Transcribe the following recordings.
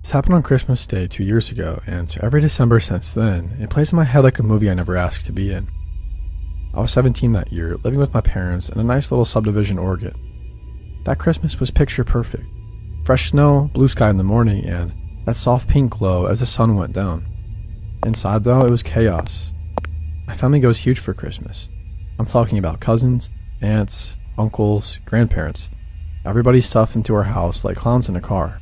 This happened on Christmas Day 2 years ago, and every December since then, it plays in my head like a movie I never asked to be in. I was 17 that year, living with my parents in a nice little subdivision Oregon. That Christmas was picture perfect. Fresh snow, blue sky in the morning, and that soft pink glow as the sun went down. Inside, though, it was chaos. My family goes huge for Christmas. I'm talking about cousins, aunts, uncles, grandparents. Everybody stuffed into our house like clowns in a car.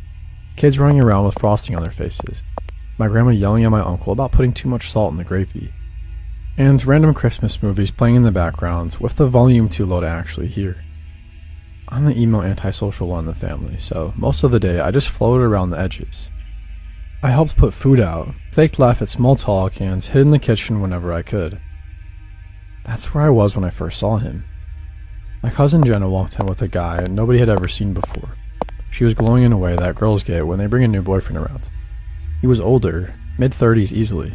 Kids running around with frosting on their faces. My grandma yelling at my uncle about putting too much salt in the gravy. And random Christmas movies playing in the background with the volume too low to actually hear. I'm the emo antisocial one in the family, so most of the day I just floated around the edges. I helped put food out, faked laugh at small talk, and hid in the kitchen whenever I could. That's where I was when I first saw him. My cousin Jenna walked in with a guy nobody had ever seen before. She was glowing in a way that girls get when they bring a new boyfriend around. He was older, mid-30s easily.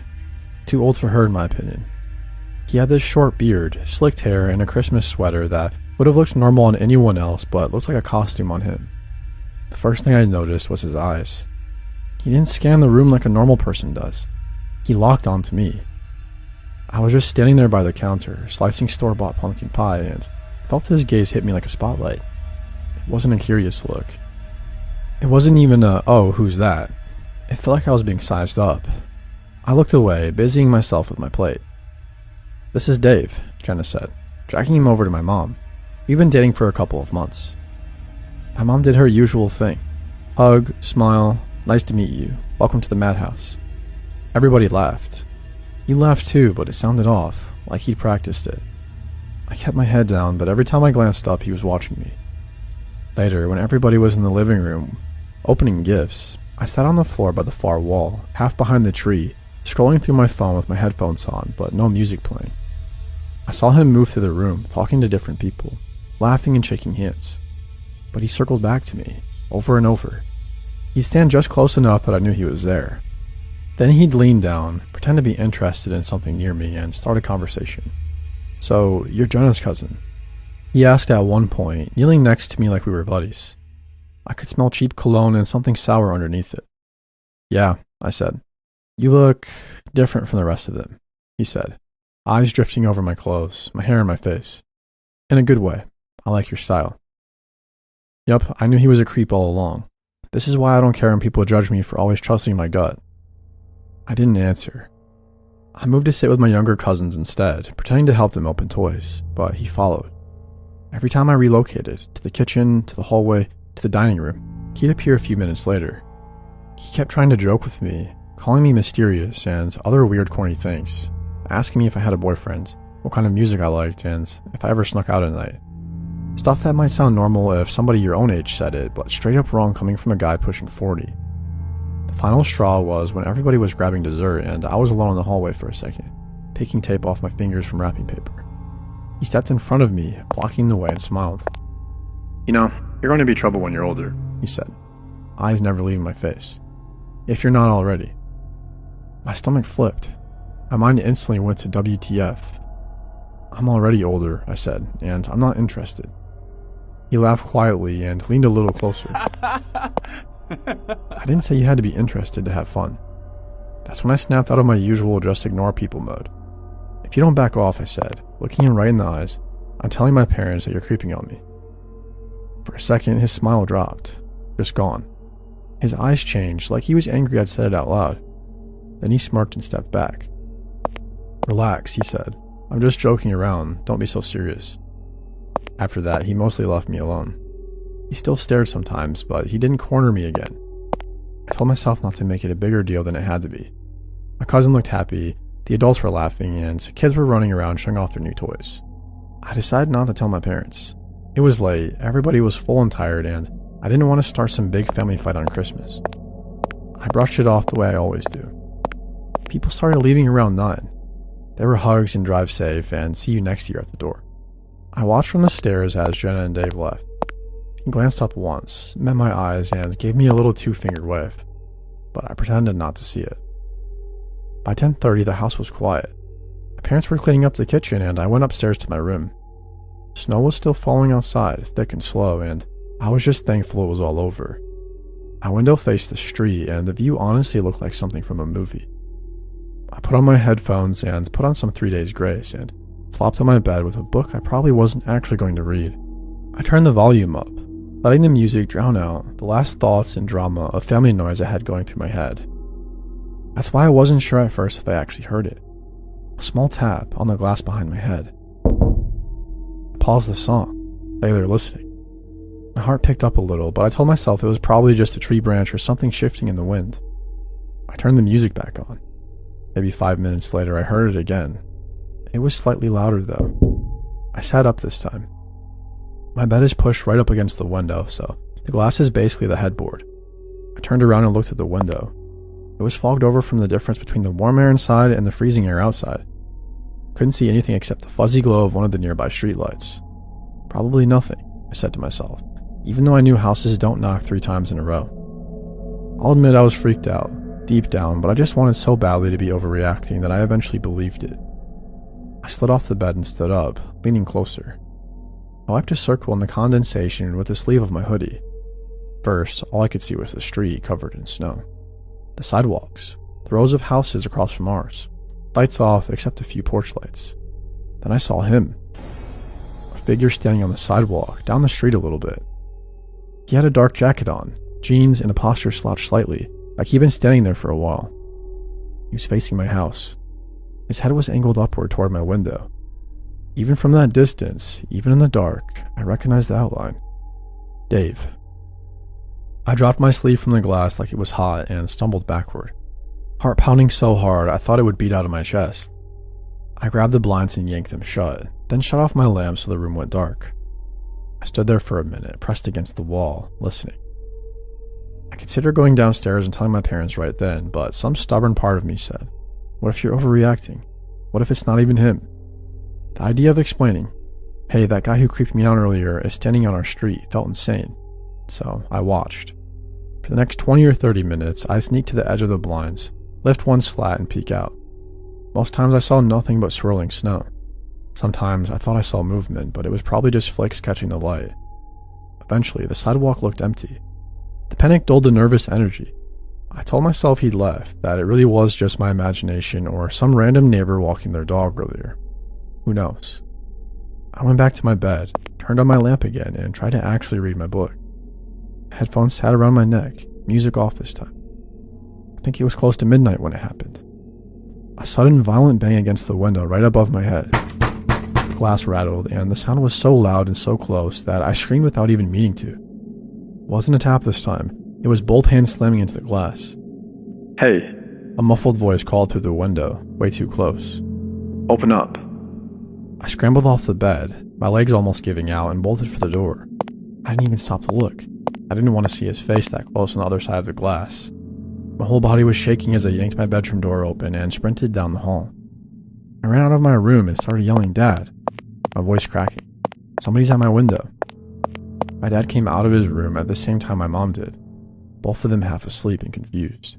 Too old for her in my opinion. He had this short beard, slicked hair, and a Christmas sweater that would have looked normal on anyone else but looked like a costume on him. The first thing I noticed was his eyes. He didn't scan the room like a normal person does. He locked onto me. I was just standing there by the counter, slicing store-bought pumpkin pie, and felt his gaze hit me like a spotlight. It wasn't a curious look. It wasn't even a, "Oh, who's that?" It felt like I was being sized up. I looked away, busying myself with my plate. "This is Dave," Jenna said, dragging him over to my mom. We've been dating for a couple of months. My mom did her usual thing. Hug, smile, "Nice to meet you. Welcome to the madhouse." Everybody laughed. He laughed too, but it sounded off, like he'd practiced it. I kept my head down, but every time I glanced up, he was watching me. Later, when everybody was in the living room, opening gifts, I sat on the floor by the far wall, half behind the tree, scrolling through my phone with my headphones on, but no music playing. I saw him move through the room, talking to different people, laughing and shaking hands. But he circled back to me, over and over. He'd stand just close enough that I knew he was there. Then he'd lean down, pretend to be interested in something near me, and start a conversation. "So, you're Jenna's cousin?" he asked at one point, kneeling next to me like we were buddies. I could smell cheap cologne and something sour underneath it. "Yeah," I said. "You look different from the rest of them," he said, eyes drifting over my clothes, my hair and my face. "In a good way. I like your style." Yup, I knew he was a creep all along. This is why I don't care when people judge me for always trusting my gut. I didn't answer. I moved to sit with my younger cousins instead, pretending to help them open toys, but he followed. Every time I relocated, to the kitchen, to the hallway, to the dining room, he'd appear a few minutes later. He kept trying to joke with me, calling me mysterious and other weird corny things, asking me if I had a boyfriend, what kind of music I liked, and if I ever snuck out at night. Stuff that might sound normal if somebody your own age said it, but straight up wrong coming from a guy pushing 40. The final straw was when everybody was grabbing dessert and I was alone in the hallway for a second, picking tape off my fingers from wrapping paper. He stepped in front of me, blocking the way, and smiled. "You know, you're going to be trouble when you're older," he said, eyes never leaving my face. "If you're not already." My stomach flipped. My mind instantly went to WTF. "I'm already older," I said, "and I'm not interested." He laughed quietly and leaned a little closer. "I didn't say you had to be interested to have fun." That's when I snapped out of my usual just ignore people mode. "If you don't back off," I said, looking him right in the eyes, "I'm telling my parents that you're creeping on me." For a second, his smile dropped, just gone. His eyes changed, like he was angry I'd said it out loud. Then he smirked and stepped back. "Relax," he said. "I'm just joking around, don't be so serious." After that, he mostly left me alone. He still stared sometimes, but he didn't corner me again. I told myself not to make it a bigger deal than it had to be. My cousin looked happy, the adults were laughing, and kids were running around showing off their new toys. I decided not to tell my parents. It was late, everybody was full and tired, and I didn't want to start some big family fight on Christmas. I brushed it off the way I always do. People started leaving around 9. There were hugs and drive safe and see you next year at the door. I watched from the stairs as Jenna and Dave left. He glanced up once, met my eyes, and gave me a little two-finger wave, but I pretended not to see it. By 10:30, the house was quiet. My parents were cleaning up the kitchen, and I went upstairs to my room. Snow was still falling outside, thick and slow, and I was just thankful it was all over. My window faced the street, and the view honestly looked like something from a movie. I put on my headphones and put on some 3 Days Grace and flopped on my bed with a book I probably wasn't actually going to read. I turned the volume up, letting the music drown out the last thoughts and drama of family noise I had going through my head. That's why I wasn't sure at first if I actually heard it. A small tap on the glass behind my head. I paused the song, lay there listening. My heart picked up a little, but I told myself it was probably just a tree branch or something shifting in the wind. I turned the music back on. Maybe 5 minutes later, I heard it again. It was slightly louder, though. I sat up this time. My bed is pushed right up against the window, so the glass is basically the headboard. I turned around and looked at the window. It was fogged over from the difference between the warm air inside and the freezing air outside. Couldn't see anything except the fuzzy glow of one of the nearby streetlights. Probably nothing, I said to myself, even though I knew houses don't knock 3 times in a row. I'll admit I was freaked out, deep down, but I just wanted so badly to be overreacting that I eventually believed it. I slid off the bed and stood up, leaning closer. I wiped a circle in the condensation with the sleeve of my hoodie. First, all I could see was the street covered in snow. The sidewalks, the rows of houses across from ours, lights off except a few porch lights. Then I saw him. A figure standing on the sidewalk, down the street a little bit. He had a dark jacket on, jeans, and a posture slouched slightly, like he'd been standing there for a while. He was facing my house. His head was angled upward toward my window. Even from that distance, even in the dark, I recognized the outline. Dave. I dropped my sleeve from the glass like it was hot and stumbled backward. Heart pounding so hard I thought it would beat out of my chest. I grabbed the blinds and yanked them shut, then shut off my lamp so the room went dark. I stood there for a minute, pressed against the wall, listening. I considered going downstairs and telling my parents right then, but some stubborn part of me said, what if you're overreacting? What if it's not even him? The idea of explaining, hey, that guy who creeped me out earlier is standing on our street, felt insane. So I watched. For the next 20 or 30 minutes, I sneaked to the edge of the blinds, lift one slat and peek out. Most times I saw nothing but swirling snow. Sometimes I thought I saw movement, but it was probably just flakes catching the light. Eventually, the sidewalk looked empty. The panic dulled the nervous energy. I told myself he'd left, that it really was just my imagination or some random neighbor walking their dog earlier. Who knows? I went back to my bed, turned on my lamp again, and tried to actually read my book. Headphones sat around my neck, music off this time. I think it was close to midnight when it happened. A sudden violent bang against the window right above my head. The glass rattled, and the sound was so loud and so close that I screamed without even meaning to. It wasn't a tap this time, it was both hands slamming into the glass. Hey, a muffled voice called through the window, way too close. Open up. I scrambled off the bed, my legs almost giving out, and bolted for the door. I didn't even stop to look. I didn't want to see his face that close on the other side of the glass. My whole body was shaking as I yanked my bedroom door open and sprinted down the hall. I ran out of my room and started yelling, Dad, my voice cracking. Somebody's at my window. My dad came out of his room at the same time my mom did, both of them half asleep and confused.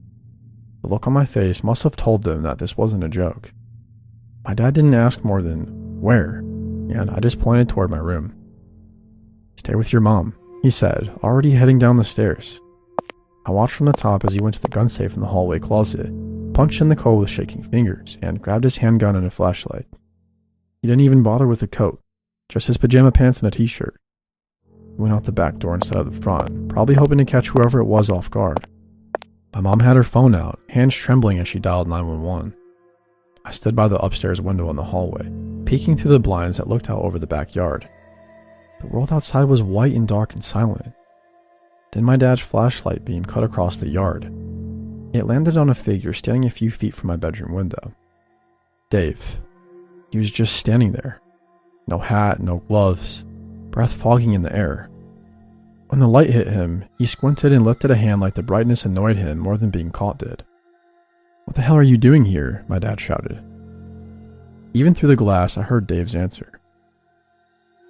The look on my face must have told them that this wasn't a joke. My dad didn't ask more than, where? And I just pointed toward my room. Stay with your mom, he said, already heading down the stairs. I watched from the top as he went to the gun safe in the hallway closet, punched in the code with shaking fingers, and grabbed his handgun and a flashlight. He didn't even bother with the coat, just his pajama pants and a t-shirt. He went out the back door instead of the front, probably hoping to catch whoever it was off guard. My mom had her phone out, hands trembling as she dialed 911. I stood by the upstairs window in the hallway, peeking through the blinds that looked out over the backyard. The world outside was white and dark and silent. Then my dad's flashlight beam cut across the yard. It landed on a figure standing a few feet from my bedroom window. Dave. He was just standing there. No hat, no gloves, breath fogging in the air. When the light hit him, he squinted and lifted a hand like the brightness annoyed him more than being caught did. What the hell are you doing here? My dad shouted. Even through the glass, I heard Dave's answer.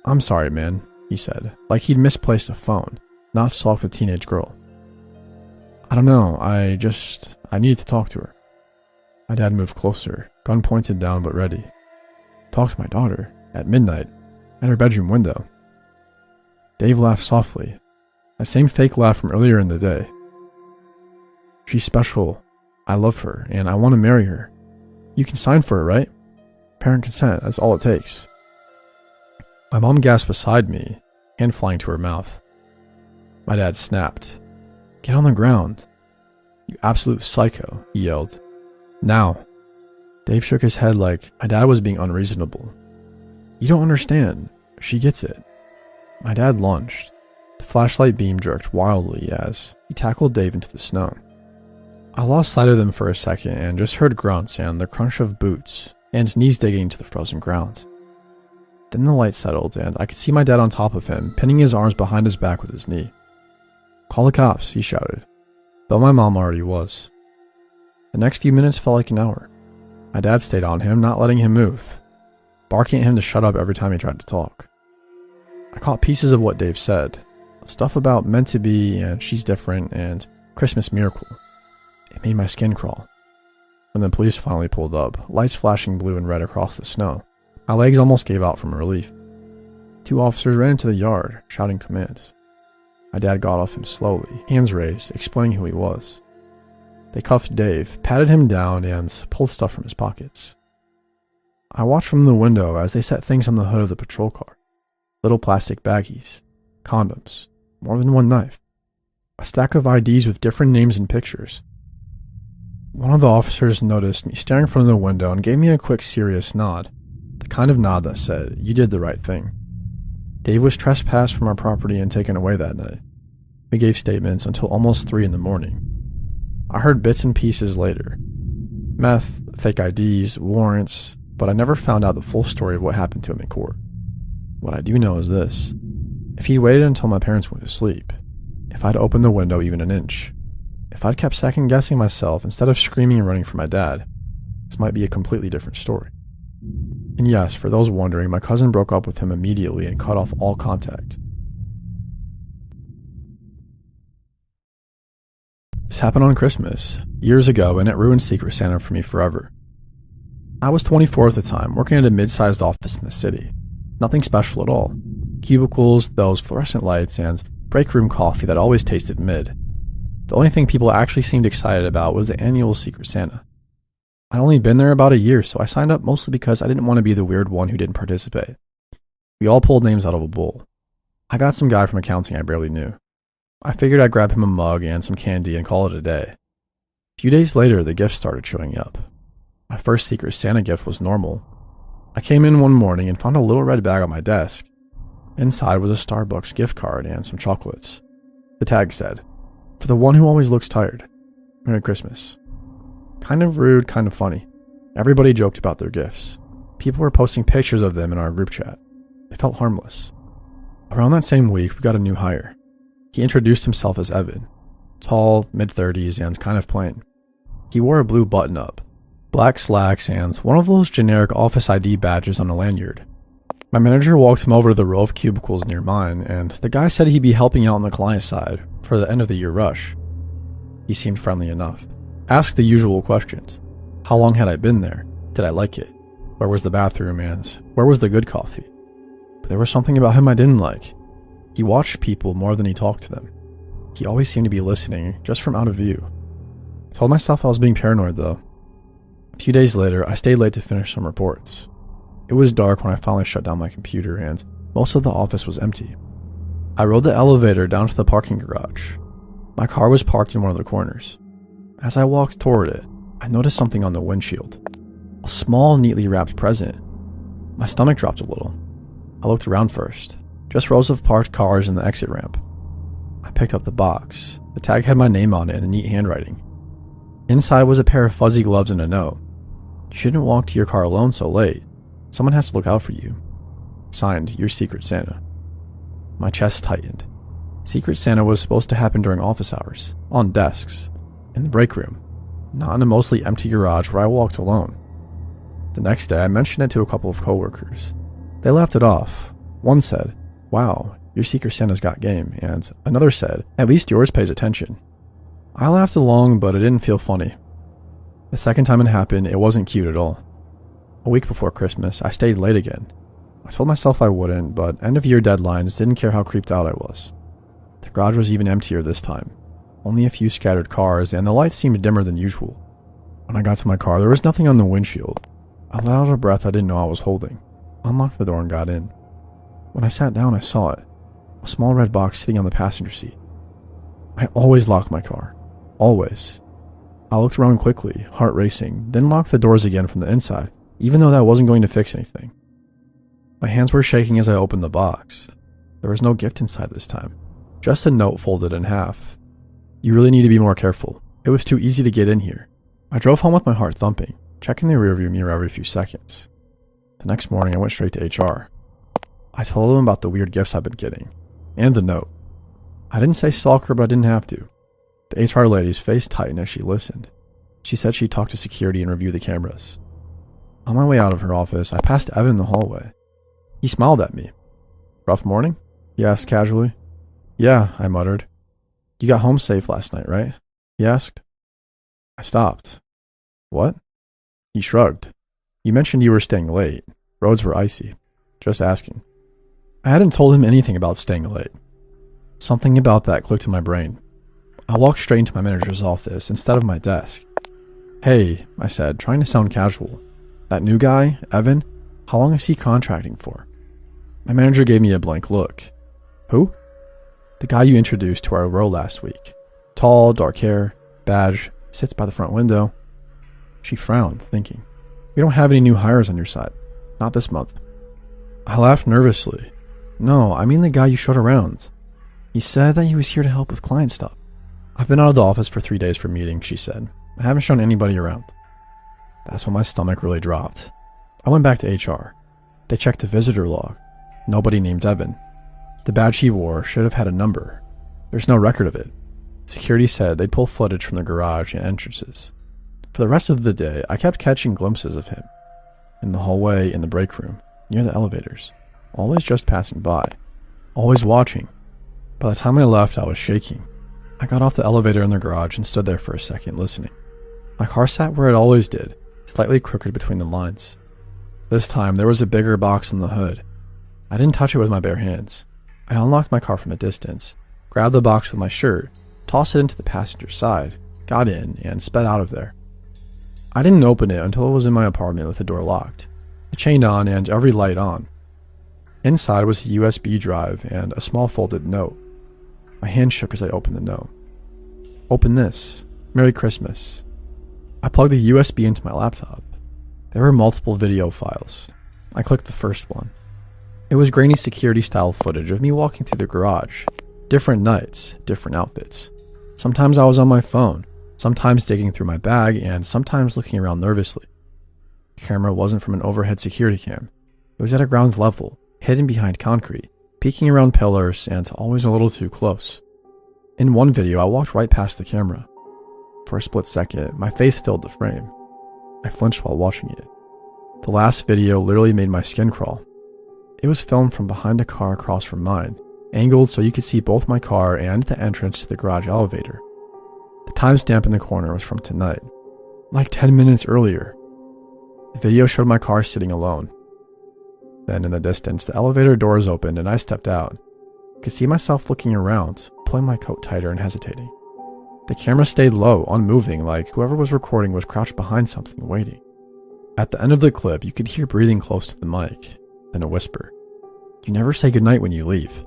I'm sorry, man, he said, like he'd misplaced a phone, not stalked the teenage girl. I don't know, I needed to talk to her. My dad moved closer, gun pointed down but ready. Talk to my daughter, at midnight, at her bedroom window. Dave laughed softly, that same fake laugh from earlier in the day. She's special. I love her, and I want to marry her. You can sign for it, right? Parent consent, that's all it takes. My mom gasped beside me, hand flying to her mouth. My dad snapped. Get on the ground. You absolute psycho, he yelled. Now. Dave shook his head like my dad was being unreasonable. You don't understand. She gets it. My dad lunged. The flashlight beam jerked wildly as he tackled Dave into the snow. I lost sight of them for a second and just heard grunts and the crunch of boots and his knees digging into the frozen ground. Then the light settled and I could see my dad on top of him, pinning his arms behind his back with his knee. Call the cops, he shouted, though my mom already was. The next few minutes felt like an hour. My dad stayed on him, not letting him move, barking at him to shut up every time he tried to talk. I caught pieces of what Dave said, stuff about meant to be and she's different and Christmas miracle. It made my skin crawl. When the police finally pulled up, lights flashing blue and red across the snow, my legs almost gave out from relief. 2 officers ran into the yard, shouting commands. My dad got off him slowly, hands raised, explaining who he was. They cuffed Dave, patted him down, and pulled stuff from his pockets. I watched from the window as they set things on the hood of the patrol car. Little plastic baggies, condoms, more than one knife, a stack of IDs with different names and pictures. One of the officers noticed me staring from the window and gave me a quick serious nod, the kind of nod that said, you did the right thing. Dave was trespassed from our property and taken away that night. We gave statements until almost 3 in the morning. I heard bits and pieces later. Meth, fake IDs, warrants, but I never found out the full story of what happened to him in court. What I do know is this. If he waited until my parents went to sleep, if I'd opened the window even an inch, if I'd kept second-guessing myself instead of screaming and running for my dad, this might be a completely different story. And yes, for those wondering, my cousin broke up with him immediately and cut off all contact. This happened on Christmas, years ago, and it ruined Secret Santa for me forever. I was 24 at the time, working at a mid-sized office in the city. Nothing special at all. Cubicles, those fluorescent lights, and break room coffee that always tasted mid. The only thing people actually seemed excited about was the annual Secret Santa. I'd only been there about a year, so I signed up mostly because I didn't want to be the weird one who didn't participate. We all pulled names out of a bowl. I got some guy from accounting I barely knew. I figured I'd grab him a mug and some candy and call it a day. A few days later, the gifts started showing up. My first Secret Santa gift was normal. I came in one morning and found a little red bag on my desk. Inside was a Starbucks gift card and some chocolates. The tag said, "For the one who always looks tired. Merry Christmas." Kind of rude, kind of funny. Everybody joked about their gifts. People were posting pictures of them in our group chat. It felt harmless. Around that same week, we got a new hire. He introduced himself as Evan. Tall, mid-30s, and kind of plain. He wore a blue button-up, black slacks, and one of those generic office ID badges on a lanyard. My manager walked him over to the row of cubicles near mine, and the guy said he'd be helping out on the client side for the end-of-the-year rush. He seemed friendly enough. Asked the usual questions. How long had I been there? Did I like it? Where was the bathroom, and where was the good coffee? But there was something about him I didn't like. He watched people more than he talked to them. He always seemed to be listening, just from out of view. I told myself I was being paranoid, though. A few days later, I stayed late to finish some reports. It was dark when I finally shut down my computer, and most of the office was empty. I rode the elevator down to the parking garage. My car was parked in one of the corners. As I walked toward it, I noticed something on the windshield. A small, neatly wrapped present. My stomach dropped a little. I looked around first. Just rows of parked cars and the exit ramp. I picked up the box. The tag had my name on it in neat handwriting. Inside was a pair of fuzzy gloves and a note. You shouldn't walk to your car alone so late. Someone has to look out for you. Signed, your Secret Santa. My chest tightened. Secret Santa was supposed to happen during office hours, on desks, in the break room, not in a mostly empty garage where I walked alone. The next day, I mentioned it to a couple of coworkers. They laughed it off. One said, "Wow, your Secret Santa's got game," and another said, "At least yours pays attention." I laughed along, but it didn't feel funny. The second time it happened, it wasn't cute at all. A week before Christmas, I stayed late again. I told myself I wouldn't, but end-of-year deadlines didn't care how creeped out I was. The garage was even emptier this time. Only a few scattered cars, and the lights seemed dimmer than usual. When I got to my car, there was nothing on the windshield. I let out a breath I didn't know I was holding, unlocked the door and got in. When I sat down, I saw it. A small red box sitting on the passenger seat. I always lock my car. Always. I looked around quickly, heart racing, then locked the doors again from the inside, even though that wasn't going to fix anything. My hands were shaking as I opened the box. There was no gift inside this time, just a note folded in half. You really need to be more careful. It was too easy to get in here. I drove home with my heart thumping, checking the rearview mirror every few seconds. The next morning, I went straight to HR. I told them about the weird gifts I've been getting, and the note. I didn't say stalker, but I didn't have to. The HR lady's face tightened as she listened. She said she'd talk to security and review the cameras. On my way out of her office, I passed Evan in the hallway. He smiled at me. Rough morning? He asked casually. Yeah, I muttered. You got home safe last night, right? He asked. I stopped. What? He shrugged. You mentioned you were staying late. Roads were icy. Just asking. I hadn't told him anything about staying late. Something about that clicked in my brain. I walked straight into my manager's office instead of my desk. Hey, I said, trying to sound casual. That new guy, Evan, how long is he contracting for? My manager gave me a blank look. Who? The guy you introduced to our row last week. Tall, dark hair, badge, sits by the front window. She frowned, thinking, we don't have any new hires on your side. Not this month. I laughed nervously. No, I mean the guy you showed around. He said that he was here to help with client stuff. I've been out of the office for 3 days for meetings, she said. I haven't shown anybody around. That's when my stomach really dropped. I went back to HR. They checked the visitor log. Nobody named Evan. The badge he wore should have had a number. There's no record of it. Security said they'd pull footage from the garage and entrances. For the rest of the day, I kept catching glimpses of him. In the hallway, in the break room, near the elevators. Always just passing by. Always watching. By the time I left, I was shaking. I got off the elevator in the garage and stood there for a second, listening. My car sat where it always did, slightly crooked between the lines. This time, there was a bigger box on the hood. I didn't touch it with my bare hands. I unlocked my car from a distance, grabbed the box with my shirt, tossed it into the passenger side, got in, and sped out of there. I didn't open it until it was in my apartment with the door locked, the chain on and every light on. Inside was a USB drive and a small folded note. My hand shook as I opened the note. Open this. Merry Christmas. I plugged the USB into my laptop. There were multiple video files. I clicked the first one. It was grainy security-style footage of me walking through the garage. Different nights, different outfits. Sometimes I was on my phone, sometimes digging through my bag, and sometimes looking around nervously. The camera wasn't from an overhead security cam. It was at a ground level, hidden behind concrete, peeking around pillars, and always a little too close. In one video, I walked right past the camera. For a split second, my face filled the frame. I flinched while watching it. The last video literally made my skin crawl. It was filmed from behind a car across from mine, angled so you could see both my car and the entrance to the garage elevator. The timestamp in the corner was from tonight, like 10 minutes earlier. The video showed my car sitting alone. Then in the distance, the elevator doors opened and I stepped out. I could see myself looking around, pulling my coat tighter and hesitating. The camera stayed low, unmoving, like whoever was recording was crouched behind something, waiting. At the end of the clip, you could hear breathing close to the mic, then a whisper. You never say goodnight when you leave.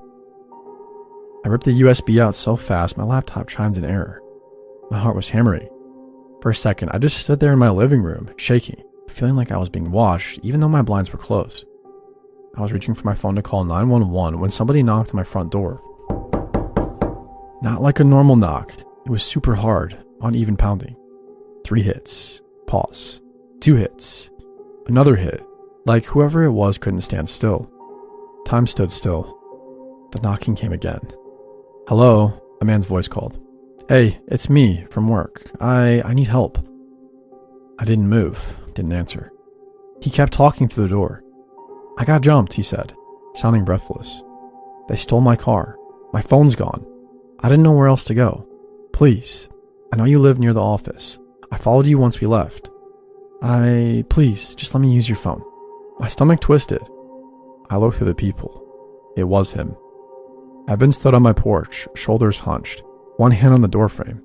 I ripped the USB out so fast my laptop chimed in error. My heart was hammering. For a second, I just stood there in my living room, shaking, feeling like I was being watched, even though my blinds were closed. I was reaching for my phone to call 911 when somebody knocked on my front door. Not like a normal knock. It was super hard, uneven pounding. 3 hits. Pause. 2 hits. Another hit. Like whoever it was couldn't stand still. Time stood still. The knocking came again. Hello, a man's voice called. Hey, it's me, from work. I need help. I didn't move, didn't answer. He kept talking through the door. I got jumped, he said, sounding breathless. They stole my car. My phone's gone. I didn't know where else to go. Please, I know you live near the office. I followed you once we left. Please, just let me use your phone. My stomach twisted. I looked through the people. It was him. Evan stood on my porch, shoulders hunched. one hand on the doorframe.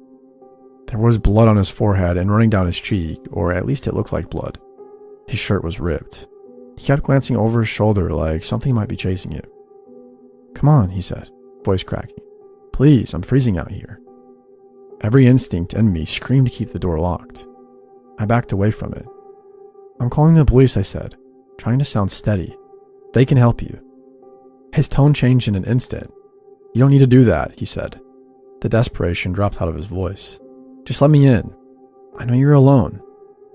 There was blood on his forehead and running down his cheek, or at least it looked like blood. His shirt was ripped. He kept glancing over his shoulder like something might be chasing him. "Come on," he said, voice cracking. "Please, I'm freezing out here." Every instinct in me screamed to keep the door locked. I backed away from it. "I'm calling the police," I said, trying to sound steady. "They can help you." His tone changed in an instant. "You don't need to do that," he said. The desperation dropped out of his voice. "Just let me in. I know you're alone.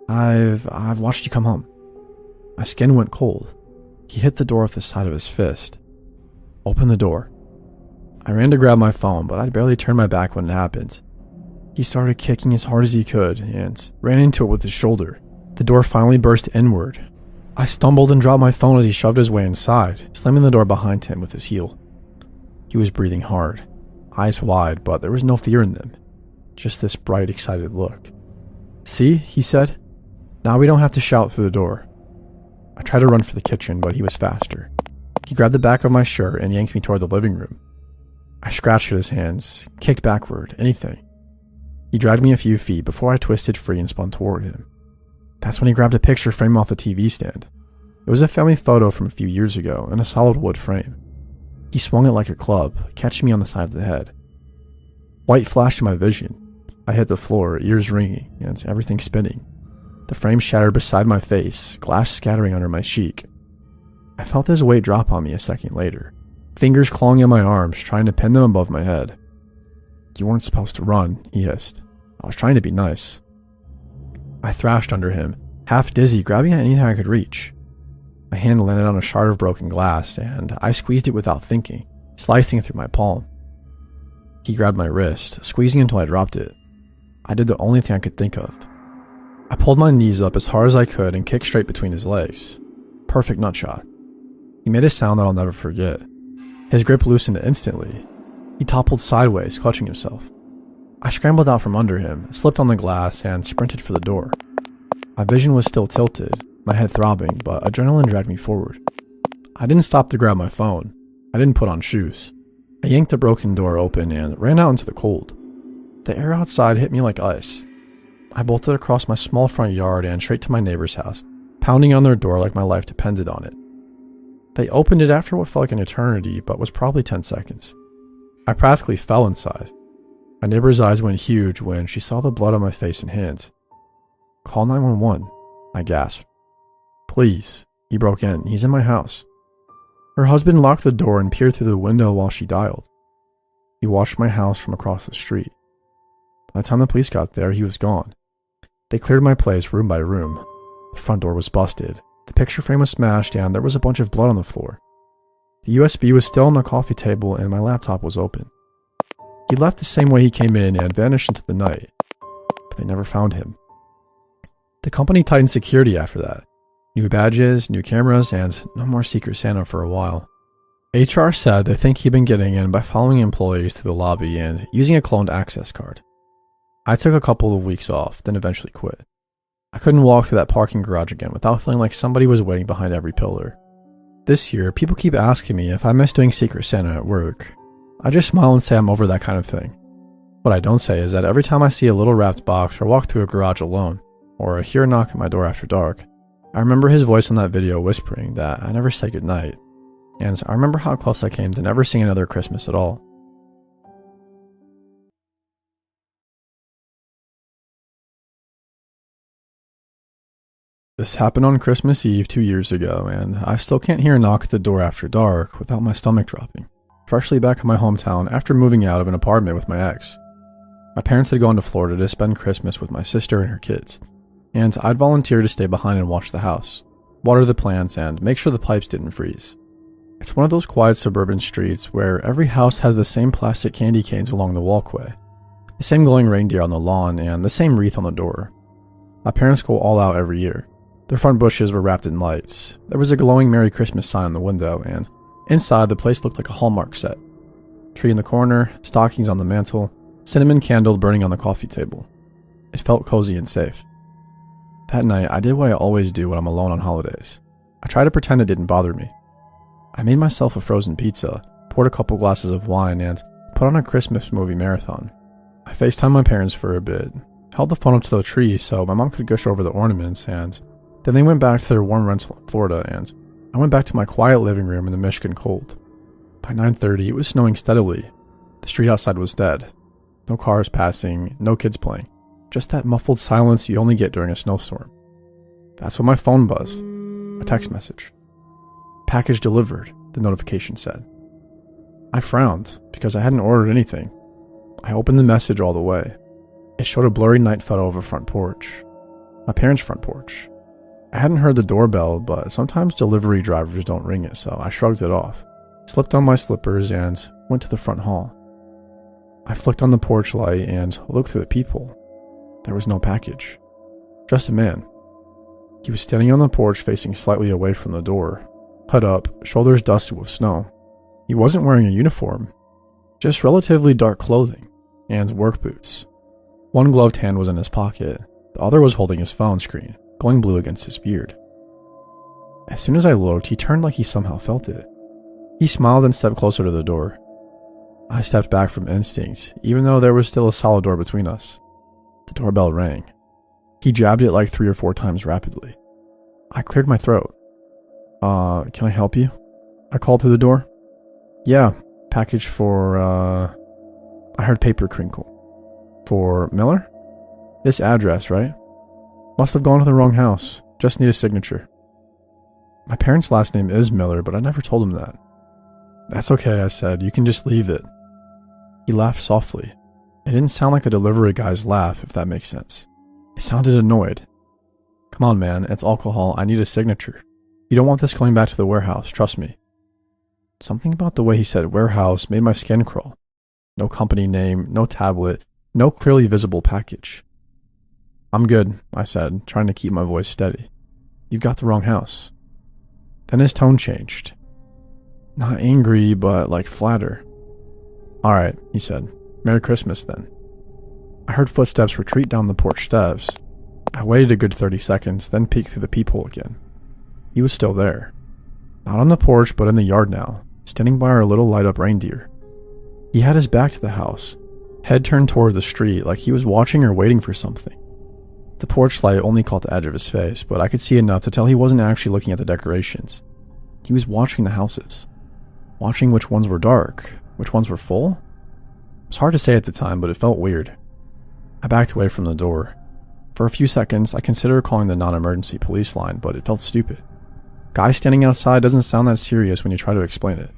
I've watched you come home." My skin went cold. He hit the door with the side of his fist. "Open the door." I ran to grab my phone, but I'd barely turned my back when it happened. He started kicking as hard as he could and ran into it with his shoulder. The door finally burst inward. I stumbled and dropped my phone as he shoved his way inside, slamming the door behind him with his heel. He was breathing hard, eyes wide, but there was no fear in them. Just this bright, excited look. "See," he said. "Now we don't have to shout through the door." I tried to run for the kitchen, but he was faster. He grabbed the back of my shirt and yanked me toward the living room. I scratched at his hands, kicked backward, anything. He dragged me a few feet before I twisted free and spun toward him. That's when he grabbed a picture frame off the TV stand. It was a family photo from a few years ago in a solid wood frame. He swung it like a club, catching me on the side of the head. White flashed in my vision. I hit the floor, ears ringing, and everything spinning. The frame shattered beside my face, glass scattering under my cheek. I felt his weight drop on me a second later, fingers clawing at my arms, trying to pin them above my head. "You weren't supposed to run," he hissed. I was trying to be nice. I thrashed under him, half dizzy, grabbing at anything I could reach. My hand landed on a shard of broken glass, and I squeezed it without thinking, slicing through my palm. He grabbed my wrist, squeezing until I dropped it. I did the only thing I could think of. I pulled my knees up as hard as I could and kicked straight between his legs. Perfect nutshot. He made a sound that I'll never forget. His grip loosened instantly. He toppled sideways, clutching himself. I scrambled out from under him, slipped on the glass, and sprinted for the door. My vision was still tilted, my head throbbing, but adrenaline dragged me forward. I didn't stop to grab my phone. I didn't put on shoes. I yanked the broken door open and ran out into the cold. The air outside hit me like ice. I bolted across my small front yard and straight to my neighbor's house, pounding on their door like my life depended on it. They opened it after what felt like an eternity, but was probably 10 seconds. I practically fell inside. My neighbor's eyes went huge when she saw the blood on my face and hands. "Call 911, I gasped. "Please," he broke in. "He's in my house." Her husband locked the door and peered through the window while she dialed. He watched my house from across the street. By the time the police got there, he was gone. They cleared my place room by room. The front door was busted. The picture frame was smashed and there was a bunch of blood on the floor. The USB was still on the coffee table and my laptop was open. He left the same way he came in and vanished into the night, but they never found him. The company tightened security after that. New badges, new cameras, and no more Secret Santa for a while. HR said they think he'd been getting in by following employees to the lobby and using a cloned access card. I took a couple of weeks off, then eventually quit. I couldn't walk through that parking garage again without feeling like somebody was waiting behind every pillar. This year, people keep asking me if I miss doing Secret Santa at work. I just smile and say I'm over that kind of thing. What I don't say is that every time I see a little wrapped box or walk through a garage alone, or hear a knock at my door after dark, I remember his voice on that video whispering that I never said goodnight, and I remember how close I came to never seeing another Christmas at all. This happened on Christmas Eve 2 years ago, and I still can't hear a knock at the door after dark without my stomach dropping. Freshly back in my hometown after moving out of an apartment with my ex. My parents had gone to Florida to spend Christmas with my sister and her kids, and I'd volunteered to stay behind and watch the house, water the plants, and make sure the pipes didn't freeze. It's one of those quiet suburban streets where every house has the same plastic candy canes along the walkway, the same glowing reindeer on the lawn, and the same wreath on the door. My parents go all out every year. Their front bushes were wrapped in lights. There was a glowing Merry Christmas sign on the window, and inside the place looked like a Hallmark set. Tree in the corner, stockings on the mantle, cinnamon candle burning on the coffee table. It felt cozy and safe. That night, I did what I always do when I'm alone on holidays. I tried to pretend it didn't bother me. I made myself a frozen pizza, poured a couple glasses of wine, and put on a Christmas movie marathon. FaceTimed my parents for a bit, held the phone up to the tree so my mom could gush over the ornaments, and then they went back to their warm rental in Florida, and I went back to my quiet living room in the Michigan cold. By 9:30, it was snowing steadily. The street outside was dead. No cars passing, no kids playing. Just that muffled silence you only get during a snowstorm. That's when my phone buzzed. A text message. Package delivered, the notification said. I frowned, because I hadn't ordered anything. I opened the message all the way. It showed a blurry night photo of a front porch. My parents' front porch. I hadn't heard the doorbell, but sometimes delivery drivers don't ring it, so I shrugged it off, slipped on my slippers, and went to the front hall. I flicked on the porch light and looked through the peephole. There was no package. Just a man. He was standing on the porch facing slightly away from the door, hood up, shoulders dusted with snow. He wasn't wearing a uniform, just relatively dark clothing and work boots. One gloved hand was in his pocket, the other was holding his phone screen, glowing blue against his beard. As soon as I looked, he turned like he somehow felt it. He smiled and stepped closer to the door. I stepped back from instinct, even though there was still a solid door between us. The doorbell rang. He jabbed it like 3 or 4 times rapidly. I cleared my throat. Can I help you? I called through the door. Yeah, package for, I heard paper crinkle. For Miller? This address, right? Must have gone to the wrong house. Just need a signature. My parents' last name is Miller, but I never told him that. That's okay, I said. You can just leave it. He laughed softly. It didn't sound like a delivery guy's laugh, if that makes sense. It sounded annoyed. Come on, man. It's alcohol. I need a signature. You don't want this going back to the warehouse, trust me. Something about the way he said warehouse made my skin crawl. No company name, no tablet, no clearly visible package. I'm good, I said, trying to keep my voice steady. You've got the wrong house. Then his tone changed. Not angry, but like flatter. Alright, he said. Merry Christmas then. I heard footsteps retreat down the porch steps. I waited a good 30 seconds, then peeked through the peephole again. He was still there. Not on the porch, but in the yard now, standing by our little light-up reindeer. He had his back to the house, head turned toward the street like he was watching or waiting for something. The porch light only caught the edge of his face, but I could see enough to tell he wasn't actually looking at the decorations. He was watching the houses. Watching which ones were dark, which ones were full. It was hard to say at the time, but it felt weird. I backed away from the door. For a few seconds, I considered calling the non-emergency police line, but it felt stupid. Guy standing outside doesn't sound that serious when you try to explain it.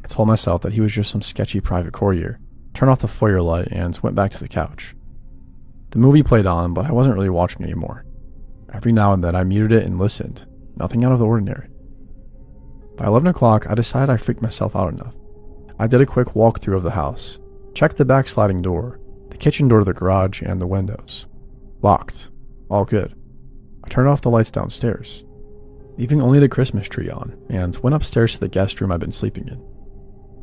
I told myself that he was just some sketchy private courier, turned off the foyer light, and went back to the couch. The movie played on, but I wasn't really watching anymore. Every now and then I muted it and listened. Nothing out of the ordinary. By 11 o'clock, I decided I freaked myself out enough. I did a quick walkthrough of the house, checked the back sliding door, the kitchen door to the garage, and the windows. Locked. All good. I turned off the lights downstairs, leaving only the Christmas tree on, and went upstairs to the guest room I'd been sleeping in.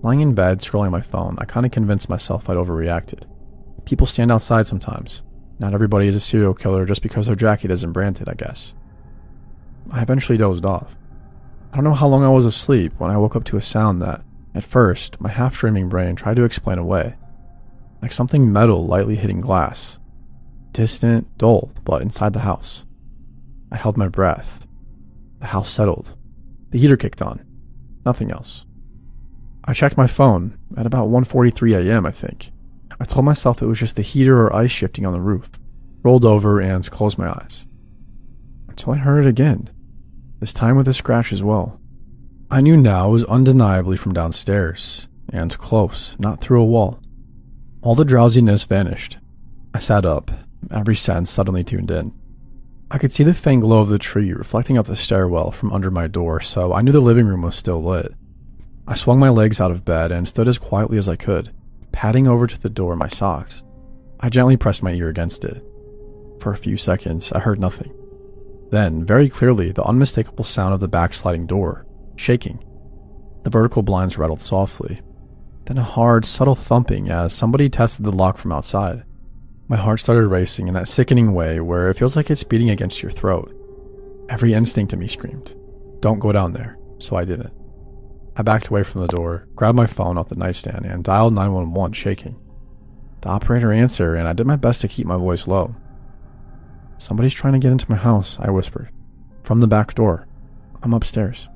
Lying in bed, scrolling my phone, I kinda convinced myself I'd overreacted. People stand outside sometimes. Not everybody is a serial killer just because their jacket isn't branded, I guess. I eventually dozed off. I don't know how long I was asleep when I woke up to a sound that, at first, my half-dreaming brain tried to explain away. Like something metal lightly hitting glass. Distant, dull, but inside the house. I held my breath. The house settled. The heater kicked on. Nothing else. I checked my phone at about 1:43 a.m., I think. I told myself it was just the heater or ice shifting on the roof. Rolled over and closed my eyes. Until I heard it again. This time with a scratch as well. I knew now it was undeniably from downstairs. And close, not through a wall. All the drowsiness vanished. I sat up, every sense suddenly tuned in. I could see the faint glow of the tree reflecting up the stairwell from under my door, so I knew the living room was still lit. I swung my legs out of bed and stood as quietly as I could, padding over to the door in my socks. I gently pressed my ear against it. For a few seconds, I heard nothing. Then, very clearly, the unmistakable sound of the backsliding door, shaking. The vertical blinds rattled softly. Then a hard, subtle thumping as somebody tested the lock from outside. My heart started racing in that sickening way where it feels like it's beating against your throat. Every instinct in me screamed, "Don't go down there," so I didn't. I backed away from the door, grabbed my phone off the nightstand, and dialed 911, shaking. The operator answered, and I did my best to keep my voice low. "Somebody's trying to get into my house," I whispered. "From the back door. I'm upstairs."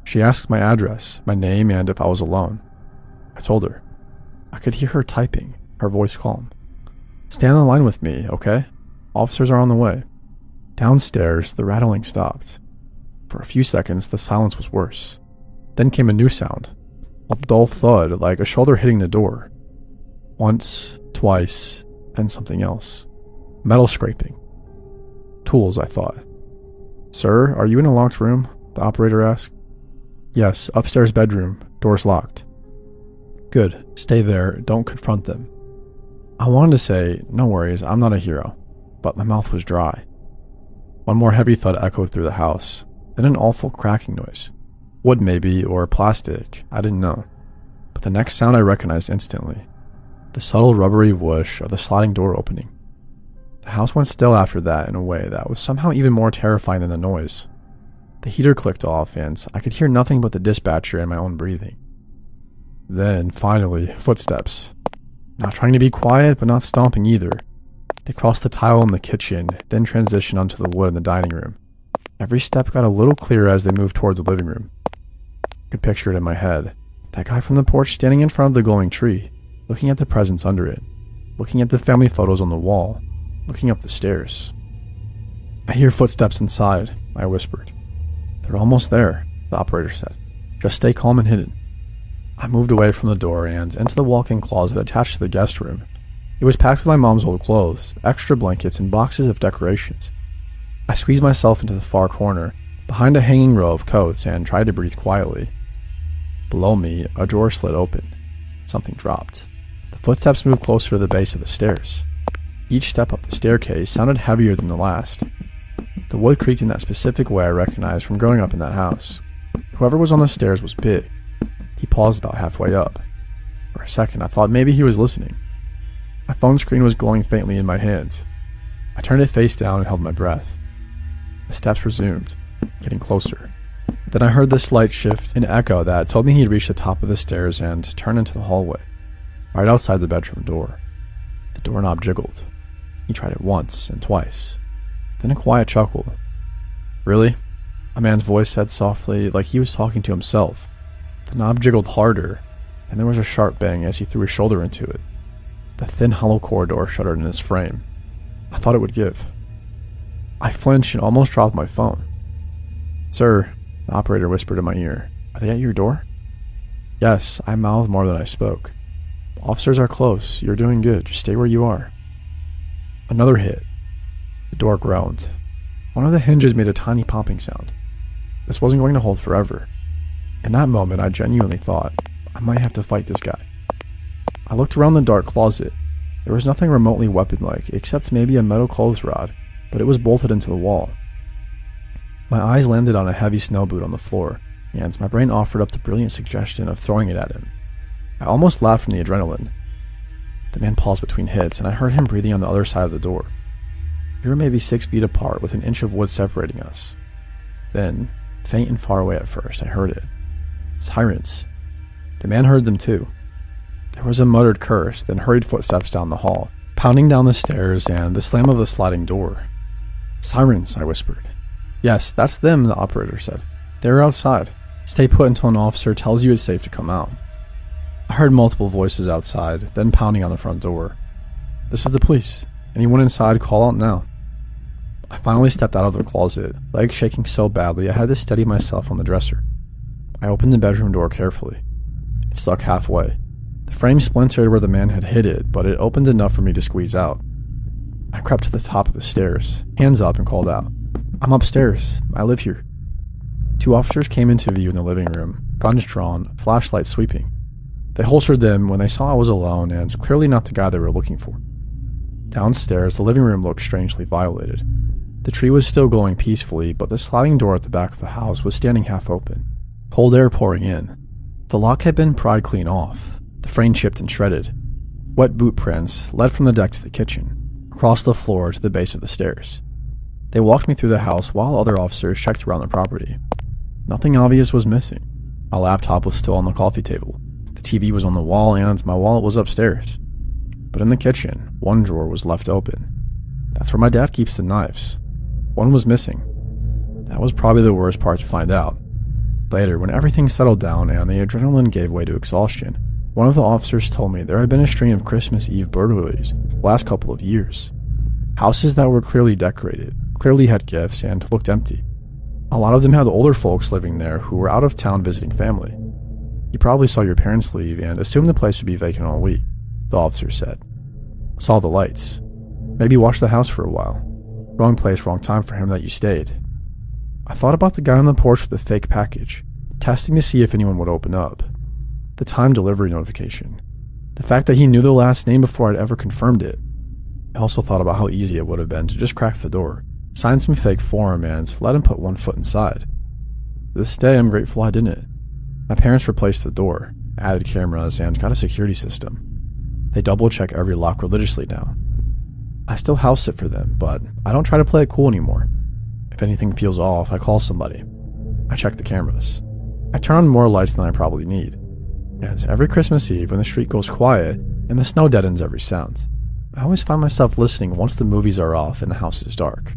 She asked my address, my name, and if I was alone. I told her. I could hear her typing, her voice calm. "Stay on the line with me, okay? Officers are on the way." Downstairs, the rattling stopped. For a few seconds, the silence was worse. Then came a new sound, a dull thud like a shoulder hitting the door. Once, twice, then something else. Metal scraping. Tools, I thought. "Sir, are you in a locked room?" the operator asked. "Yes, upstairs bedroom, door's locked." "Good, stay there, don't confront them." I wanted to say, "No worries, I'm not a hero," but my mouth was dry. One more heavy thud echoed through the house, then an awful cracking noise. Wood maybe, or plastic, I didn't know. But the next sound I recognized instantly. The subtle rubbery whoosh of the sliding door opening. The house went still after that in a way that was somehow even more terrifying than the noise. The heater clicked off, and I could hear nothing but the dispatcher and my own breathing. Then, finally, footsteps. Not trying to be quiet, but not stomping either. They crossed the tile in the kitchen, then transitioned onto the wood in the dining room. Every step got a little clearer as they moved toward the living room. I could picture it in my head. That guy from the porch standing in front of the glowing tree, looking at the presents under it, looking at the family photos on the wall, looking up the stairs. "I hear footsteps inside," I whispered. "They're almost there," the operator said. "Just stay calm and hidden." I moved away from the door and into the walk-in closet attached to the guest room. It was packed with my mom's old clothes, extra blankets, and boxes of decorations. I squeezed myself into the far corner, behind a hanging row of coats, and tried to breathe quietly. Below me, a drawer slid open. Something dropped. The footsteps moved closer to the base of the stairs. Each step up the staircase sounded heavier than the last. The wood creaked in that specific way I recognized from growing up in that house. Whoever was on the stairs was big. He paused about halfway up. For a second, I thought maybe he was listening. My phone screen was glowing faintly in my hands. I turned it face down and held my breath. The steps resumed, getting closer. Then I heard the slight shift in echo that told me he'd reached the top of the stairs and turned into the hallway, right outside the bedroom door. The doorknob jiggled. He tried it once and twice. Then a quiet chuckle. "Really?" a man's voice said softly, like he was talking to himself. The knob jiggled harder, and there was a sharp bang as he threw his shoulder into it. The thin hollow corridor shuddered in his frame. I thought it would give. I flinched and almost dropped my phone. "Sir," the operator whispered in my ear, "are they at your door?" "Yes," I mouthed more than I spoke. "Officers are close. You're doing good. Just stay where you are." Another hit. The door groaned. One of the hinges made a tiny popping sound. This wasn't going to hold forever. In that moment, I genuinely thought, I might have to fight this guy. I looked around the dark closet. There was nothing remotely weapon-like, except maybe a metal clothes rod, but it was bolted into the wall. My eyes landed on a heavy snow boot on the floor, and my brain offered up the brilliant suggestion of throwing it at him. I almost laughed from the adrenaline. The man paused between hits, and I heard him breathing on the other side of the door. We were maybe 6 feet apart, with an inch of wood separating us. Then, faint and far away at first, I heard it. Sirens. The man heard them too. There was a muttered curse, then hurried footsteps down the hall, pounding down the stairs, and the slam of the sliding door. "Sirens," I whispered. "Yes, that's them," the operator said. "They're outside. Stay put until an officer tells you it's safe to come out." I heard multiple voices outside, then pounding on the front door. "This is the police. Anyone inside, call out now." I finally stepped out of the closet, legs shaking so badly I had to steady myself on the dresser. I opened the bedroom door carefully. It stuck halfway. The frame splintered where the man had hit it, but it opened enough for me to squeeze out. I crept to the top of the stairs, hands up, and called out, "I'm upstairs. I live here." 2 officers came into view in the living room, guns drawn, flashlights sweeping. They holstered them when they saw I was alone and clearly not the guy they were looking for. Downstairs, the living room looked strangely violated. The tree was still glowing peacefully, but the sliding door at the back of the house was standing half open, cold air pouring in. The lock had been pried clean off, the frame chipped and shredded. Wet boot prints led from the deck to the kitchen, across the floor to the base of the stairs. They walked me through the house while other officers checked around the property. Nothing obvious was missing. My laptop was still on the coffee table. The TV was on the wall, and my wallet was upstairs. But in the kitchen, one drawer was left open. That's where my dad keeps the knives. One was missing. That was probably the worst part to find out. Later, when everything settled down and the adrenaline gave way to exhaustion, one of the officers told me there had been a string of Christmas Eve burglaries the last couple of years. Houses that were clearly decorated, clearly had gifts, and looked empty. A lot of them had older folks living there who were out of town visiting family. You probably saw your parents leave and assumed the place would be vacant all week, the officer said. Saw the lights. Maybe watched the house for a while. Wrong place, wrong time for him that you stayed. I thought about the guy on the porch with the fake package, testing to see if anyone would open up. The time delivery notification. The fact that he knew the last name before I'd ever confirmed it. I also thought about how easy it would have been to just crack the door, sign some fake form, and let him put one foot inside. To this day, I'm grateful I didn't. My parents replaced the door, added cameras, and got a security system. They double-check every lock religiously now. I still house sit for them, but I don't try to play it cool anymore. If anything feels off, I call somebody. I check the cameras. I turn on more lights than I probably need. And every Christmas Eve, when the street goes quiet and the snow deadens every sound, I always find myself listening once the movies are off and the house is dark.